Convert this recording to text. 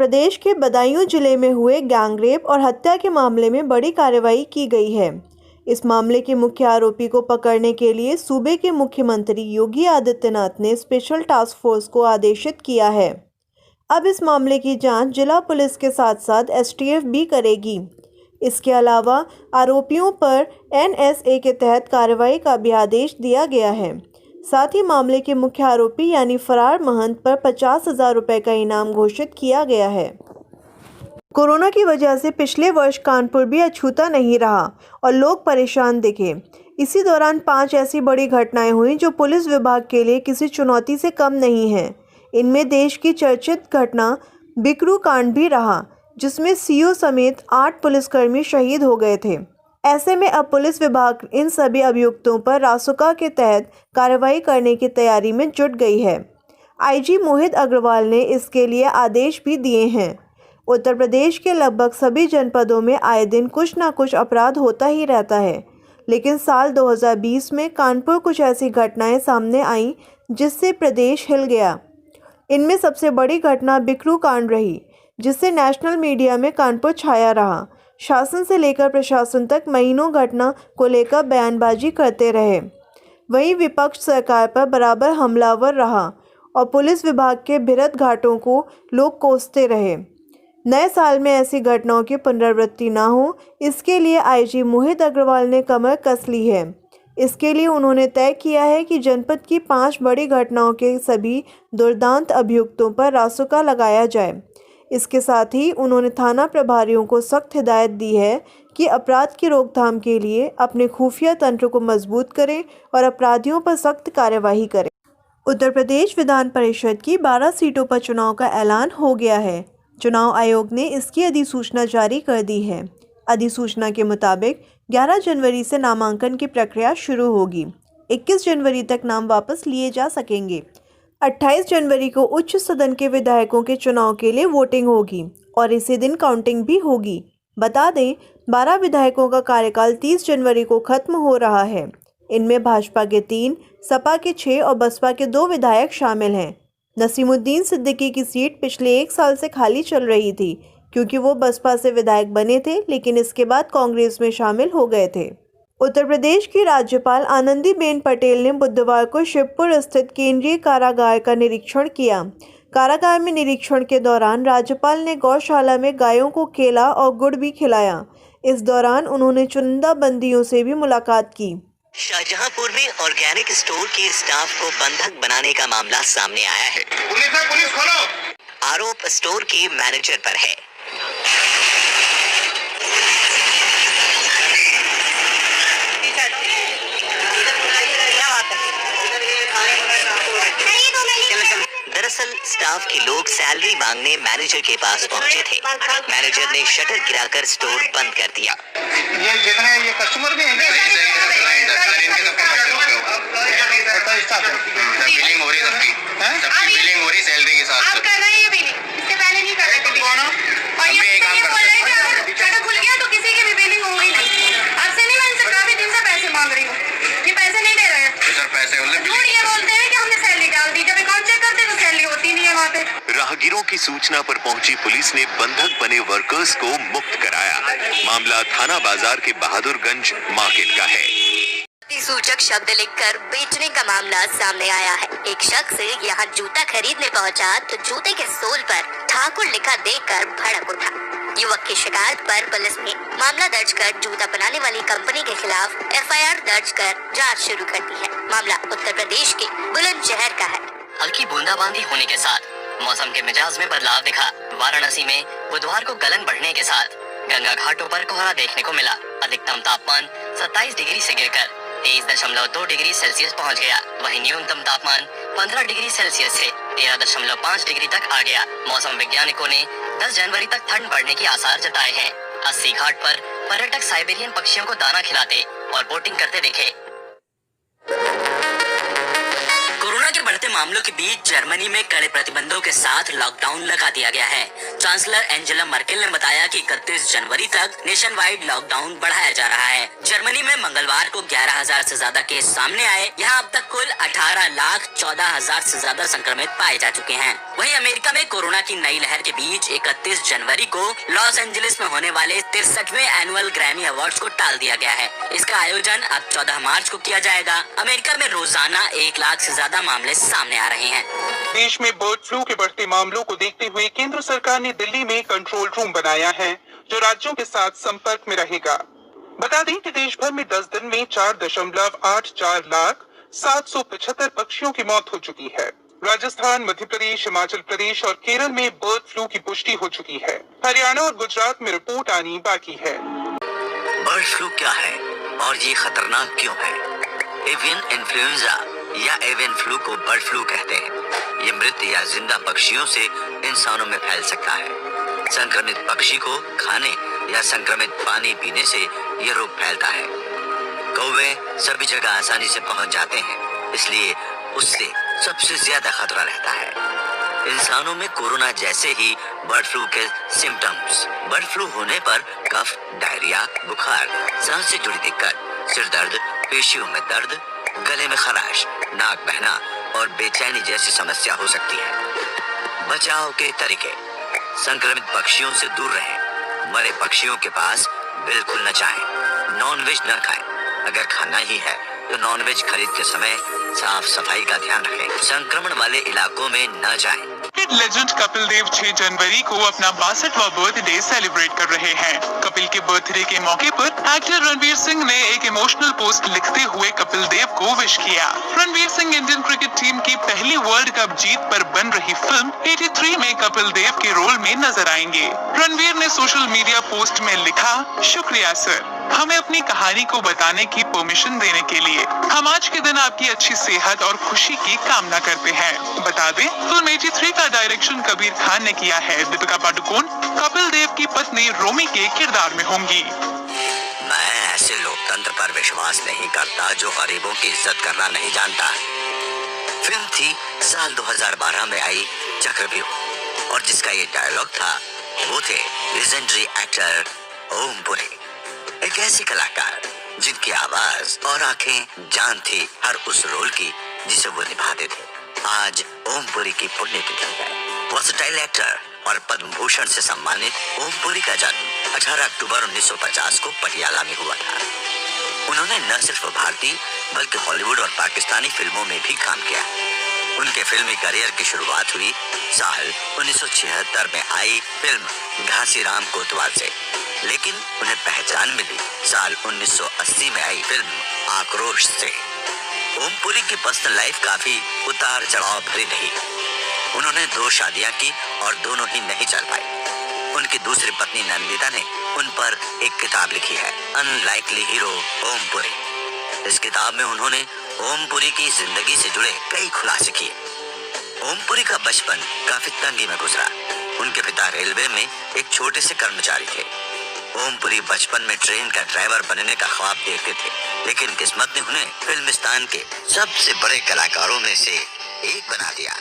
प्रदेश के बदायूं जिले में हुए गैंगरेप और हत्या के मामले में बड़ी कार्रवाई की गई है। इस मामले के मुख्य आरोपी को पकड़ने के लिए सूबे के मुख्यमंत्री योगी आदित्यनाथ ने स्पेशल टास्क फोर्स को आदेशित किया है। अब इस मामले की जांच जिला पुलिस के साथ साथ एसटीएफ भी करेगी। इसके अलावा आरोपियों पर एनएसए के तहत कार्रवाई का भी आदेश दिया गया है। साथ ही मामले के मुख्य आरोपी यानी फरार महंत पर 50,000 रुपये का इनाम घोषित किया गया है। कोरोना की वजह से पिछले वर्ष कानपुर भी अछूता नहीं रहा और लोग परेशान दिखे। इसी दौरान 5 ऐसी बड़ी घटनाएं हुई जो पुलिस विभाग के लिए किसी चुनौती से कम नहीं हैं। इनमें देश की चर्चित घटना बिकरू कांड भी रहा, जिसमें सीओ समेत 8 पुलिसकर्मी शहीद हो गए थे। ऐसे में अब पुलिस विभाग इन सभी अभियुक्तों पर रासुका के तहत कार्रवाई करने की तैयारी में जुट गई है। आईजी मोहित अग्रवाल ने इसके लिए आदेश भी दिए हैं। उत्तर प्रदेश के लगभग सभी जनपदों में आए दिन कुछ न कुछ अपराध होता ही रहता है, लेकिन साल 2020 में कानपुर कुछ ऐसी घटनाएं सामने आईं जिससे प्रदेश हिल गया। इनमें सबसे बड़ी घटना बिकरू कांड रही, जिससे नेशनल मीडिया में कानपुर छाया रहा। शासन से लेकर प्रशासन तक महीनों घटना को लेकर बयानबाजी करते रहे। वहीं विपक्ष सरकार पर बराबर हमलावर रहा और पुलिस विभाग के भिड़ंत घाटों को लोग कोसते रहे। नए साल में ऐसी घटनाओं की पुनरावृत्ति न हो, इसके लिए आईजी मोहित अग्रवाल ने कमर कस ली है। इसके लिए उन्होंने तय किया है कि जनपद की 5 बड़ी घटनाओं के सभी दुर्दांत अभियुक्तों पर रासुका लगाया जाए। इसके साथ ही उन्होंने थाना प्रभारियों को सख्त हिदायत दी है कि अपराध की रोकथाम के लिए अपने खुफिया तंत्र को मजबूत करें और अपराधियों पर सख्त कार्यवाही करें। उत्तर प्रदेश विधान परिषद की 12 सीटों पर चुनाव का ऐलान हो गया है। चुनाव आयोग ने इसकी अधिसूचना जारी कर दी है। अधिसूचना के मुताबिक 11 जनवरी से नामांकन की प्रक्रिया शुरू होगी। 21 जनवरी तक नाम वापस लिए जा सकेंगे। 28 जनवरी को उच्च सदन के विधायकों के चुनाव के लिए वोटिंग होगी और इसी दिन काउंटिंग भी होगी। बता दें, 12 विधायकों का कार्यकाल 30 जनवरी को खत्म हो रहा है। इनमें भाजपा के 3, सपा के 6 और बसपा के 2 विधायक शामिल हैं। नसीमुद्दीन सिद्दीकी की सीट पिछले 1 साल से खाली चल रही थी, क्योंकि वो बसपा से विधायक बने थे, लेकिन इसके बाद कांग्रेस में शामिल हो गए थे। उत्तर प्रदेश की राज्यपाल आनंदीबेन पटेल ने बुधवार को शिवपुर स्थित केंद्रीय कारागार का निरीक्षण किया। कारागार में निरीक्षण के दौरान राज्यपाल ने गौशाला में गायों को केला और गुड़ भी खिलाया। इस दौरान उन्होंने चुनिंदा बंदियों से भी मुलाकात की। शाहजहांपुर में ऑर्गेनिक स्टोर के स्टाफ को बंधक बनाने का मामला सामने आया है। पुलिस खोलो। आरोप स्टोर के मैनेजर पर है। दरअसल स्टाफ के लोग सैलरी मांगने मैनेजर के पास पहुंचे थे। मैनेजर ने शटर गिराकर स्टोर बंद कर दिया। ये जितने ये कस्टमर भी हैं, बिलिंग हो रही सबकी बिलिंग हो रही सैलरी के साथ। आप कर रहे हैं बिलिंग, इससे पहले नहीं कर रहे थे बिलिंग। और ये बोल रहे हैं कि शटर खुल गया तो किसी की भी बिलिंग हो ही नहीं। आपसे नहीं, मैं इनसे काफी दिन से पैसे मांग रही हूँ, ये पैसे नहीं दे रहे हैं। सर पैसे झूठ ये बोलते हैं कि हमने सैलरी डाल दी, जब अकाउंट चेक करते तो सैलरी होती नहीं है वहाँ पे। राहगीरों की सूचना पर पहुंची पुलिस ने बंधक बने वर्कर्स को मुक्त कराया। मामला थाना बाजार के बहादुरगंज मार्केट का है। सूचक शब्द लिखकर बेचने का मामला सामने आया है। एक शख्स यहाँ जूता खरीदने पहुँचा तो जूते के सोल पर ठाकुर लिखा देखकर भड़क उठा। युवक की शिकायत पर पुलिस ने मामला दर्ज कर जूता बनाने वाली कंपनी के खिलाफ एफआईआर दर्ज कर जांच शुरू कर दी है। मामला उत्तर प्रदेश के बुलंदशहर का है। हल्की बूंदाबांदी होने के साथ मौसम के मिजाज में बदलाव दिखा। वाराणसी में बुधवार को गलन बढ़ने के साथ गंगा घाटों पर कोहरा देखने को मिला। अधिकतम तापमान 27 डिग्री से गिरकर 23.2 डिग्री सेल्सियस पहुंच गया। वहीं न्यूनतम तापमान 15 डिग्री सेल्सियस से 13.5 डिग्री तक आ गया। मौसम वैज्ञानिकों ने 10 जनवरी तक ठंड बढ़ने के आसार जताए हैं। 80 घाट पर पर्यटक साइबेरियन पक्षियों को दाना खिलाते और बोटिंग करते देखे। कोरोना के बढ़ते मामलों के बीच जर्मनी में कड़े प्रतिबंधों के साथ लॉकडाउन लगा दिया गया है। चांसलर एंजेला मर्केल ने बताया कि 31 जनवरी तक नेशन वाइड लॉकडाउन बढ़ाया जा रहा है। जर्मनी में मंगलवार को 11,000 से ज्यादा केस सामने आए। यहाँ अब तक कुल 18,14,000 से ज्यादा संक्रमित पाए जा चुके हैं। वहीं अमेरिका में कोरोना की नई लहर के बीच 31 जनवरी को लॉस एंजलिस में होने वाले 63वें एनुअल ग्रैमी अवार्ड्स को टाल दिया गया है। इसका आयोजन अब 14 मार्च को किया जाएगा। अमेरिका में रोजाना 1 लाख से ज्यादा मामले सामने आ रहे हैं। देश में बर्ड फ्लू के बढ़ते मामलों को देखते हुए केंद्र सरकार ने दिल्ली में कंट्रोल रूम बनाया है, जो राज्यों के साथ संपर्क में रहेगा। बता दें कि देश भर में 10 दिन में 4.84 लाख 775 पक्षियों की मौत हो चुकी है। राजस्थान, मध्य प्रदेश, हिमाचल प्रदेश और केरल में बर्ड फ्लू की पुष्टि हो चुकी है। हरियाणा और गुजरात में रिपोर्ट आनी बाकी है। बर्ड फ्लू क्या है और ये खतरनाक क्यों है? एवियन इन्फ्लुएंजा या एवियन फ्लू को बर्ड फ्लू कहते हैं। ये मृत या जिंदा पक्षियों से इंसानों में फैल सकता है। संक्रमित पक्षी को खाने या संक्रमित पानी पीने से ये रोग फैलता है। कौवे सभी जगह आसानी से पहुंच जाते हैं, इसलिए उससे सबसे ज्यादा खतरा रहता है। इंसानों में कोरोना जैसे ही बर्ड फ्लू के सिम्टम्स। बर्ड फ्लू होने पर कफ, डायरिया, बुखार, सांस से जुड़ी दिक्कत, सिर दर्द, पेशियों में दर्द, गले में खराश, नाक बहना और बेचैनी जैसी समस्या हो सकती है। बचाव के तरीके: संक्रमित पक्षियों से दूर रहें। मरे पक्षियों के पास बिल्कुल न जाएं। नॉनवेज न खाएं। अगर खाना ही है तो नॉनवेज खरीदते समय साफ सफाई का ध्यान रखें। संक्रमण वाले इलाकों में न जाएं। लेजेंड कपिल देव 6 जनवरी को अपना 62वां बर्थडे सेलिब्रेट कर रहे हैं। कपिल के बर्थडे के मौके पर एक्टर रणवीर सिंह ने एक इमोशनल पोस्ट लिखते हुए कपिल देव को विश किया। Ranveer Singh Indian cricket team की पहली वर्ल्ड कप जीत पर बन रही फिल्म 83 में कपिल देव के रोल में नजर आएंगे। रणवीर ने सोशल मीडिया पोस्ट में लिखा, शुक्रिया सर, हमें अपनी कहानी को बताने की परमिशन देने के लिए। हम आज के दिन आपकी अच्छी सेहत और खुशी की कामना करते हैं। बता दें, फिल्म 83 का डायरेक्शन कबीर खान ने किया है। दीपिका पादुकोण कपिल देव की पत्नी रोमी के किरदार में होंगी। मैं ऐसे लोकतंत्र पर विश्वास नहीं करता जो गरीबों की इज्जत करना नहीं जानता। फिल्म थी साल 2012 में आई चक्रव्यूह, और जिसका ये डायलॉग था वो थे लेजेंडरी एक्टर ओम पुरी। एक ऐसे कलाकार जिनकी आवाज और आंखें जान थी हर उस रोल की जिसे वो निभाते थे। आज ओम पुरी की पुण्यतिथि है। वर्सटाइल एक्टर और पद्म भूषण से सम्मानित ओम पुरी का जन्म 18 अक्टूबर 1950 को पटियाला में हुआ था। उन्होंने न सिर्फ भारतीय बल्कि हॉलीवुड और पाकिस्तानी फिल्मों में भी काम किया। उनके फिल्मी करियर की शुरुआत हुई साल 1976 में आई फिल्म घासीराम कोतवाल से, लेकिन उन्हें पहचान मिली साल 1980 में आई फिल्म आक्रोश से। ओम पुरी की पर्सनल लाइफ काफी उतार चढ़ाव भरी रही। उन्होंने 2 शादियां की और दोनों ही नहीं चल पाई। उनकी दूसरी पत्नी नंदिता ने उन पर एक किताब लिखी है, अनलाइकली हीरो ओम पुरी। इस किताब में उन्होंने ओम पुरी की जिंदगी से जुड़े कई खुलासे किए। ओम पुरी का बचपन काफी तंगी में गुजरा। उनके पिता रेलवे में एक छोटे से कर्मचारी थे। ओम पुरी बचपन में ट्रेन का ड्राइवर बनने का ख्वाब देखते थे, लेकिन किस्मत ने उन्हें फिल्मिस्तान के सबसे बड़े कलाकारों में से एक बना दिया।